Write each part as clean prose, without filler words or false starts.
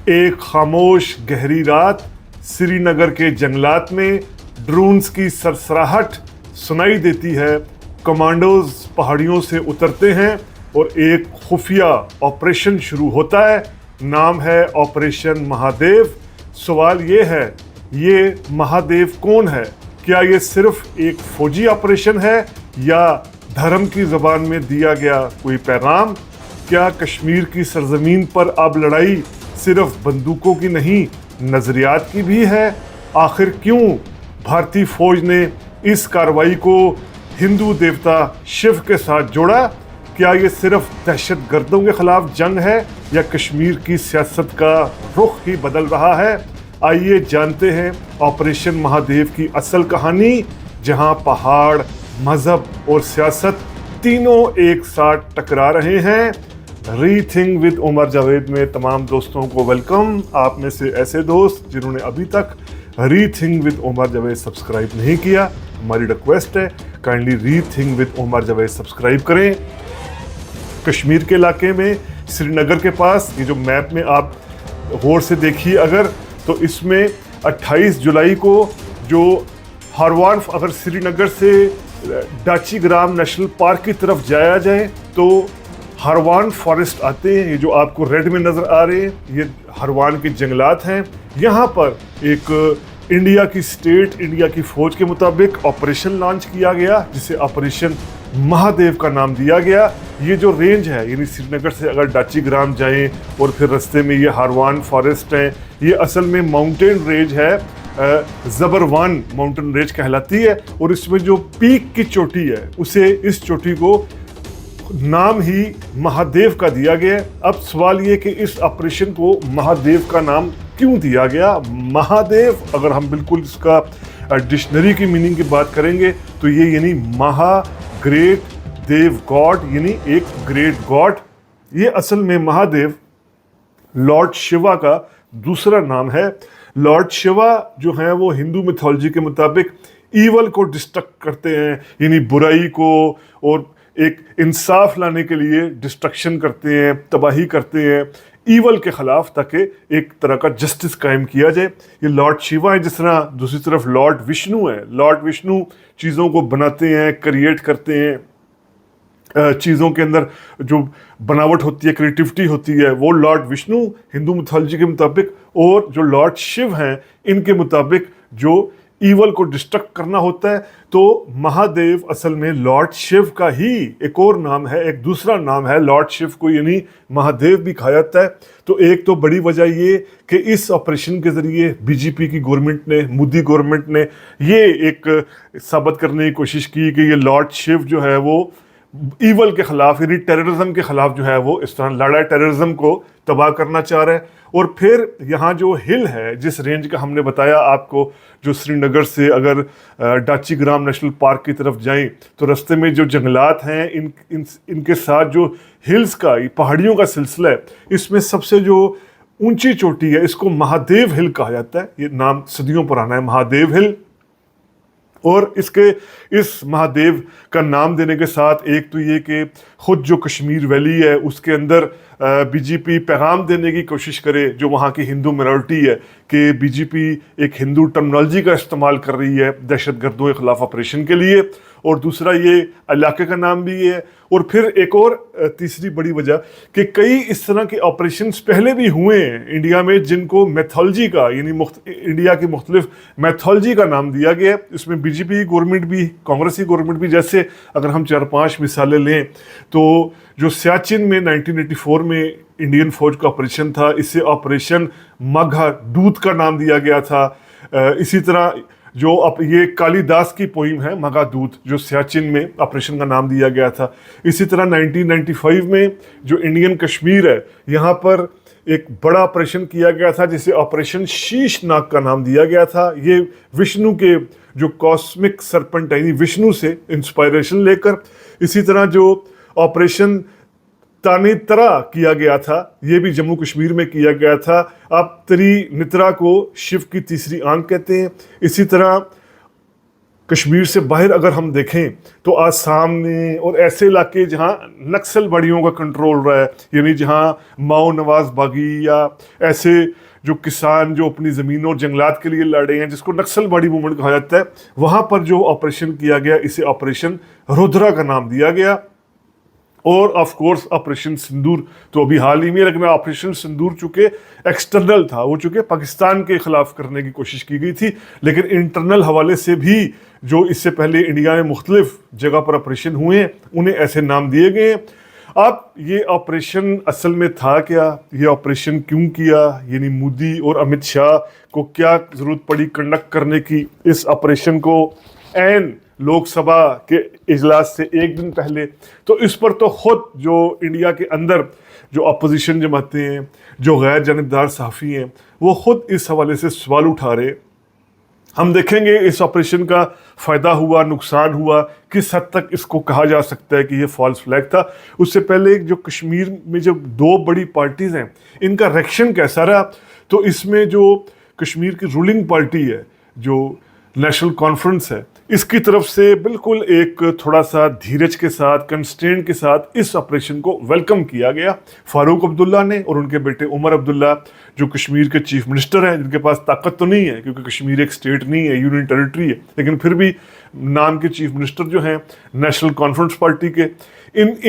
एक खामोश गहरी रात, श्रीनगर के जंगलात में ड्रोन्स की सरसराहट सुनाई देती है। कमांडोज पहाड़ियों से उतरते हैं और एक खुफिया ऑपरेशन शुरू होता है। नाम है ऑपरेशन महादेव। सवाल ये है, ये महादेव कौन है? क्या ये सिर्फ एक फौजी ऑपरेशन है या धर्म की ज़बान में दिया गया कोई पैगाम? क्या कश्मीर की सरजमीन पर अब लड़ाई सिर्फ बंदूकों की नहीं, नज़रियात की भी है? आखिर क्यों भारतीय फौज ने इस कार्रवाई को हिंदू देवता शिव के साथ जोड़ा? क्या ये सिर्फ दहशतगर्दों के खिलाफ जंग है या कश्मीर की सियासत का रुख ही बदल रहा है? आइए जानते हैं ऑपरेशन महादेव की असल कहानी, जहां पहाड़, मजहब और सियासत तीनों एक साथ टकरा रहे हैं। रीथिंक विद उमर जावेद में तमाम दोस्तों को वेलकम। आप में से ऐसे दोस्त जिन्होंने अभी तक rethink with Umar Javed subscribe नहीं किया, हमारी रिक्वेस्ट है kindly rethink with Umar Javed subscribe करें। कश्मीर के इलाके में श्रीनगर के पास, ये जो मैप में आप गौर से देखिए अगर, तो इसमें 28 जुलाई को जो हरवान, अगर श्रीनगर से डाचीग्राम नेशनल पार्क की तरफ जाया जाए तो हरवान फॉरेस्ट आते हैं। ये जो आपको रेड में नज़र आ रहे हैं, ये हरवान के जंगलात हैं। यहाँ पर एक इंडिया की स्टेट, इंडिया की फ़ौज के मुताबिक ऑपरेशन लॉन्च किया गया, जिसे ऑपरेशन महादेव का नाम दिया गया। ये जो रेंज है, यानी श्रीनगर से अगर डाचीग्राम जाएं और फिर रास्ते में ये हरवान फॉरेस्ट हैं, ये असल में माउंटेन रेंज है, ज़बरवान माउंटेन रेंज कहलाती है। और इसमें जो पीक की चोटी है, उसे, इस चोटी को नाम ही महादेव का दिया गया। अब सवाल ये कि इस ऑपरेशन को महादेव का नाम क्यों दिया गया? महादेव, अगर हम बिल्कुल इसका डिक्शनरी की मीनिंग की बात करेंगे तो ये यानी महा, ग्रेट, देव गॉड, यानी एक ग्रेट गॉड। ये असल में महादेव लॉर्ड शिवा का दूसरा नाम है। लॉर्ड शिवा जो है वो हिंदू मिथोलॉजी के मुताबिक ईवल को डिस्ट्रक्ट करते हैं, यानी बुराई को, और एक इंसाफ लाने के लिए डिस्ट्रक्शन करते हैं, तबाही करते हैं ईवल के खिलाफ, ताकि एक तरह का जस्टिस कायम किया जाए। ये लॉर्ड शिवा है। जिस तरह दूसरी तरफ लॉर्ड विष्णु है। लॉर्ड विष्णु चीज़ों को बनाते हैं, क्रिएट करते हैं, चीज़ों के अंदर जो बनावट होती है, क्रिएटिविटी होती है, वो लॉर्ड विष्णु हिंदू मिथोलॉजी के मुताबिक। और जो लॉर्ड शिव हैं, इनके मुताबिक जो ईवल को डिस्ट्रक्ट करना होता है। तो महादेव असल में लॉर्ड शिव का ही एक और नाम है, एक दूसरा नाम है। लॉर्ड शिव को यानी महादेव भी कहा जाता है। तो एक तो बड़ी वजह ये कि इस ऑपरेशन के ज़रिए बीजेपी की गवर्नमेंट ने, मोदी गवर्नमेंट ने ये एक साबित करने की कोशिश की कि ये लॉर्ड शिव जो है वो ईवल के खिलाफ, यानी टेररिज्म के खिलाफ जो है वो इस तरह लड़ा है, टेररिज्म को तबाह करना चाह रहा है। और फिर यहाँ जो हिल है, जिस रेंज का हमने बताया आपको, जो श्रीनगर से अगर डाचीग्राम नेशनल पार्क की तरफ जाएं तो रास्ते में जो जंगलात हैं, इनके साथ जो हिल्स का, पहाड़ियों का सिलसिला है, इसमें सबसे जो ऊंची चोटी है, इसको महादेव हिल कहा जाता है। ये नाम सदियों पुराना है, महादेव हिल। और इस महादेव का नाम देने के साथ एक तो ये कि खुद जो कश्मीर वैली है उसके अंदर बीजेपी पैगाम देने की कोशिश करे, जो वहाँ की हिंदू मिनॉरिटी है, कि बीजेपी एक हिंदू टर्मिनोलॉजी का इस्तेमाल कर रही है दहशतगर्दों के खिलाफ ऑपरेशन के लिए। और दूसरा ये इलाके का नाम भी ये है। और फिर एक और तीसरी बड़ी वजह कि कई इस तरह के ऑपरेशंस पहले भी हुए हैं इंडिया में, जिनको मैथोलॉजी का, यानी इंडिया की मुख्तलिफ मैथोलॉजी का नाम दिया गया है। इसमें बीजेपी गवर्नमेंट भी, कांग्रेसी गवर्नमेंट भी, जैसे अगर हम 4-5 मिसालें लें तो जो सियाचिन में 1984 में इंडियन फौज का ऑपरेशन था, इसे ऑपरेशन मघा दूत का नाम दिया गया था। इसी तरह जो अब ये कालिदास की पोइम है मघा दूत, जो सियाचिन में ऑपरेशन का नाम दिया गया था। इसी तरह 1995 में जो इंडियन कश्मीर है, यहाँ पर एक बड़ा ऑपरेशन किया गया था, जिसे ऑपरेशन शीशनाग का नाम दिया गया था। ये विष्णु के जो कॉस्मिक सरपेंट, यानी विष्णु से इंस्पायरेशन लेकर। इसी तरह जो ऑपरेशन तानेतरा किया गया था, ये भी जम्मू कश्मीर में किया गया था। आप त्रिनित्रा को शिव की तीसरी आंख कहते हैं। इसी तरह कश्मीर से बाहर अगर हम देखें तो आसाम में और ऐसे इलाके जहां नक्सलवादियों का कंट्रोल रहा है, यानी जहां माओ नवाज बागी या ऐसे जो किसान जो अपनी ज़मीनों और जंगलात के लिए लड़े हैं, जिसको नक्सलवादी मूवमेंट कहा जाता है, वहां पर जो ऑपरेशन किया गया, इसे ऑपरेशन रुद्रा का नाम दिया गया। और ऑफ कोर्स ऑपरेशन सिंदूर तो अभी हाल ही में, लेकिन ऑपरेशन सिंदूर चूंकि एक्सटर्नल था, वो चूंकि पाकिस्तान के खिलाफ करने की कोशिश की गई थी, लेकिन इंटरनल हवाले से भी जो इससे पहले इंडिया में मुख्तलिफ जगह पर ऑपरेशन हुए हैं, उन्हें ऐसे नाम दिए गए हैं। अब ये ऑपरेशन असल में था क्या, ये ऑपरेशन क्यों किया, यानी मोदी और अमित शाह को क्या जरूरत पड़ी कंडक्ट करने की इस ऑपरेशन को एन लोकसभा के इजलास से एक दिन पहले, तो इस पर तो खुद जो इंडिया के अंदर जो अपोजिशन जमाते हैं, जो गैर जानिबदार सहाफ़ी हैं, वो खुद इस हवाले से सवाल उठा रहे। हम देखेंगे इस ऑपरेशन का फ़ायदा हुआ, नुकसान हुआ, किस हद तक इसको कहा जा सकता है कि ये फॉल्स फ्लैग था। उससे पहले जो कश्मीर में जो दो बड़ी पार्टीज़ हैं, इनका रिएक्शन कैसा रहा। तो इसमें जो कश्मीर की रूलिंग पार्टी है, जो नेशनल कॉन्फ्रेंस है, इसकी तरफ से बिल्कुल एक थोड़ा सा धीरज के साथ, कंस्ट्रेंट के साथ इस ऑपरेशन को वेलकम किया गया। फारूक अब्दुल्ला ने और उनके बेटे उमर अब्दुल्ला, जो कश्मीर के चीफ मिनिस्टर हैं, जिनके पास ताकत तो नहीं है क्योंकि कश्मीर एक स्टेट नहीं है, यूनियन टेरिटरी है, लेकिन फिर भी नाम के चीफ मिनिस्टर जो हैं नेशनल कॉन्फ्रेंस पार्टी के,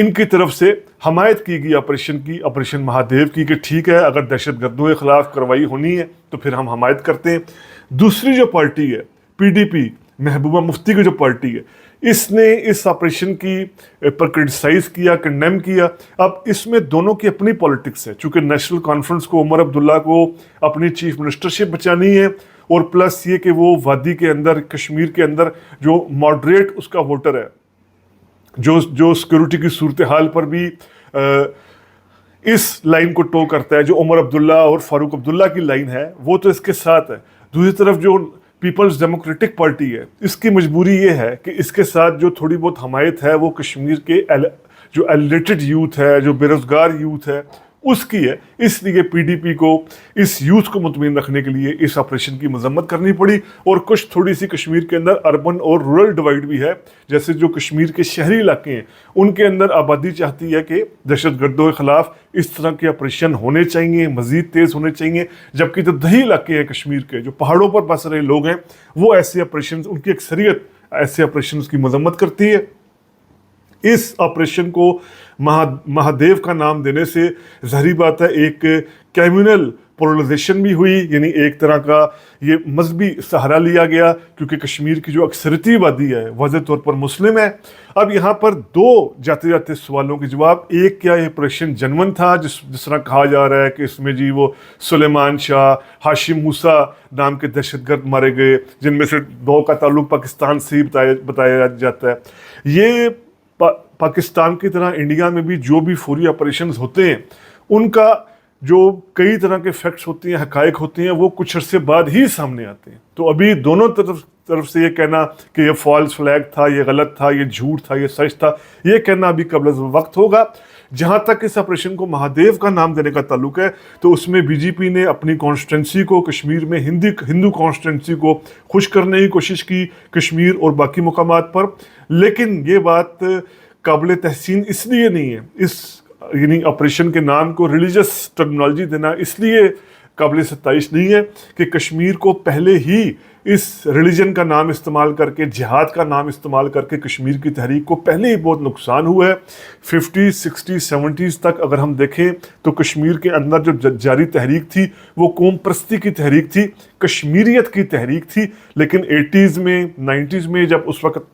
इनकी तरफ से हमायत की गई ऑपरेशन की, ऑपरेशन महादेव की, कि ठीक है, अगर दहशतगर्दों के खिलाफ कार्रवाई होनी है तो फिर हम हमायत करते हैं। दूसरी जो पार्टी है पीडीपी, महबूबा मुफ्ती की जो पार्टी है, इसने इस ऑपरेशन की पर क्रिटिसाइज किया, कंडेम किया। अब इसमें दोनों की अपनी पॉलिटिक्स है, चूंकि नेशनल कॉन्फ्रेंस को, उमर अब्दुल्ला को अपनी चीफ मिनिस्टरशिप बचानी है, और प्लस ये कि वो वादी के अंदर, कश्मीर के अंदर जो मॉडरेट उसका वोटर है, जो सिक्योरिटी की सूरत हाल पर भी इस लाइन को टो करता है, जो उमर अब्दुल्ला और फारूक अब्दुल्ला की लाइन है, वो तो इसके साथ है। दूसरी तरफ जो पीपल्स डेमोक्रेटिक पार्टी है, इसकी मजबूरी ये है कि इसके साथ जो थोड़ी बहुत हमायत है वो कश्मीर के जो एलिटेड यूथ है, जो बेरोजगार यूथ है, उसकी है। इसलिए पीडीपी को इस यूथ को मुतमईन रखने के लिए इस ऑपरेशन की मजम्मत करनी पड़ी। और कुछ थोड़ी सी कश्मीर के अंदर अर्बन और रूरल डिवाइड भी है, जैसे जो कश्मीर के शहरी इलाके हैं, उनके अंदर आबादी चाहती है कि दहशतगर्दों के खिलाफ इस तरह के ऑपरेशन होने चाहिए, मजीद तेज़ होने चाहिए, जबकि जो दही इलाके हैं कश्मीर के, जो पहाड़ों पर बस रहे लोग हैं, वो ऐसे ऑपरेशन, उनकी अक्सरियत ऐसे ऑपरेशन की मजम्मत करती है। इस ऑपरेशन को महादेव का नाम देने से ज़ाहिर बात है एक कम्युनल पोलराइजेशन भी हुई, यानी एक तरह का ये मजहबी सहारा लिया गया, क्योंकि कश्मीर की जो अक्सरती आबादी है वाज़ेह तौर पर मुस्लिम है। अब यहाँ पर दो जाते जाते सवालों के जवाब, एक, क्या ये ऑपरेशन जनवन था, जिस तरह कहा जा रहा है कि इसमें जी वो सुलेमान शाह, हाशिम मूसा नाम के दहशतगर्द मारे गए, जिनमें से दो का ताल्लुक पाकिस्तान से ही बताया जाता है। ये पाकिस्तान की तरह इंडिया में भी जो भी फौरी ऑपरेशंस होते हैं, उनका जो कई तरह के फैक्ट्स होते हैं, हकायक होते हैं, वो कुछ अरसे बाद ही सामने आते हैं। तो अभी दोनों तरफ से ये कहना कि ये फॉल्स फ्लैग था, ये गलत था, ये झूठ था, ये सच था, ये कहना अभी कबल वक्त होगा। जहाँ तक इस ऑपरेशन को महादेव का नाम देने का ताल्लुक है, तो उसमें बीजेपी ने अपनी कॉन्स्टिट्यूंसी को, कश्मीर में हिंदू कॉन्स्टिट्यूंसी को खुश करने की कोशिश की, कश्मीर और बाकी मुकामात पर। लेकिन ये बात काबिल तहसीन इसलिए नहीं है, इस यानी ऑपरेशन के नाम को रिलीजियस टर्मिनोलॉजी देना इसलिए काबिल सत्ताईश नहीं है कि कश्मीर को पहले ही इस रिलीजन का नाम इस्तेमाल करके, जिहाद का नाम इस्तेमाल करके कश्मीर की तहरीक को पहले ही बहुत नुकसान हुआ है। 50, 60, 70s तक अगर हम देखें तो कश्मीर के अंदर जो जारी तहरीक थी वो कौम परस्ती की तहरीक थी, कश्मीरियत की तहरीक थी। लेकिन 80s में, 90s में जब उस वक्त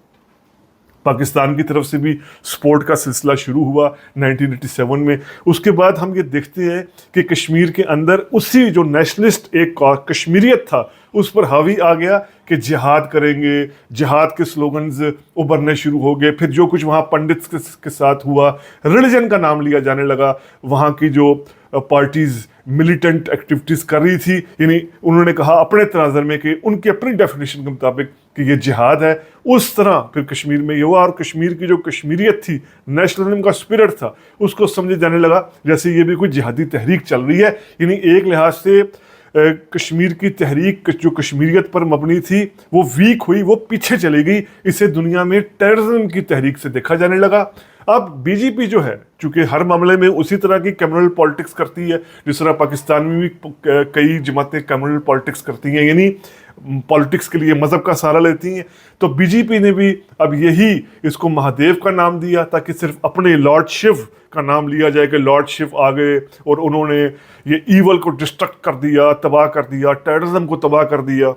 पाकिस्तान की तरफ से भी सपोर्ट का सिलसिला शुरू हुआ 1987 में, उसके बाद हम ये देखते हैं कि कश्मीर के अंदर उसी जो नेशनलिस्ट एक कश्मीरियत था, उस पर हावी आ गया कि जिहाद करेंगे, जिहाद के स्लोगन्स उभरने शुरू हो गए। फिर जो कुछ वहाँ पंडित के साथ हुआ, रिलीजन का नाम लिया जाने लगा, वहाँ की जो पार्टीज़ मिलिटेंट एक्टिविटीज़ कर रही थी, यानी उन्होंने कहा अपने तनाज़र में कि उनकी अपनी डेफिनेशन के मुताबिक कि ये जिहाद है। उस तरह फिर कश्मीर में ये हुआ, और कश्मीर की जो कश्मीरियत थी, नेशनलिज्म का स्पिरिट था, उसको समझे जाने लगा जैसे ये भी कोई जिहादी तहरीक चल रही है। यानी एक लिहाज से कश्मीर की तहरीक जो कश्मीरियत पर मबनी थी वो वीक हुई, वो पीछे चली गई। इसे दुनिया में टेररिज्म की तहरीक से देखा जाने लगा। अब बीजेपी जो है, चूंकि हर मामले में उसी तरह की कम्युनल पॉलिटिक्स करती है, जिस तरह पाकिस्तान में भी कई जमातें कम्युनल पॉलिटिक्स करती हैं, यानी पॉलिटिक्स के लिए मजहब का सहारा लेती हैं, तो बीजेपी ने भी अब यही इसको महादेव का नाम दिया ताकि सिर्फ अपने लॉर्ड शिव का नाम लिया जाए कि लॉर्ड शिव आ गए और उन्होंने ये ईवल को डिस्ट्रक्ट कर दिया, तबाह कर दिया, टेररिज्म को तबाह कर दिया।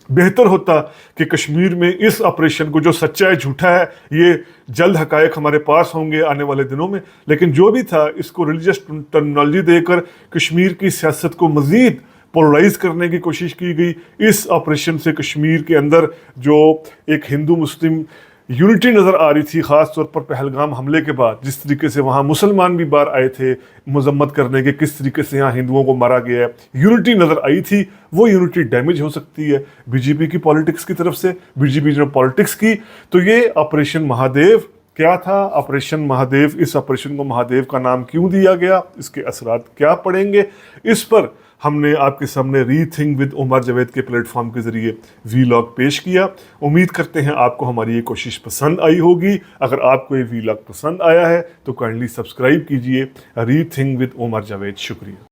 बेहतर होता कि कश्मीर में इस ऑपरेशन को, जो सच्चा है झूठा है, ये जल्द हकायक हमारे पास होंगे आने वाले दिनों में, लेकिन जो भी था इसको रिलीजियस टर्मिनोलॉजी देकर कश्मीर की सियासत को मजीद पोलराइज करने की कोशिश की गई। इस ऑपरेशन से कश्मीर के अंदर जो एक हिंदू मुस्लिम यूनिटी नज़र आ रही थी, ख़ास तौर पर पहलगाम हमले के बाद जिस तरीके से वहाँ मुसलमान भी बाहर आए थे मजम्मत करने के, किस तरीके से यहाँ हिंदुओं को मारा गया है, यूनिटी नज़र आई थी, वो यूनिटी डैमेज हो सकती है बीजेपी की पॉलिटिक्स की तरफ से। बीजेपी ने पॉलिटिक्स की तो ये ऑपरेशन महादेव क्या था, ऑपरेशन महादेव, इस ऑपरेशन को महादेव का नाम क्यों दिया गया, इसके असरात क्या पड़ेंगे, इस पर हमने आपके सामने रीथिंक विद उमर जावेद के प्लेटफॉर्म के जरिए वीलॉग पेश किया। उम्मीद करते हैं आपको हमारी ये कोशिश पसंद आई होगी। अगर आपको ये वीलॉग पसंद आया है तो काइंडली सब्सक्राइब कीजिए रीथिंक विद उमर जावेद। शुक्रिया।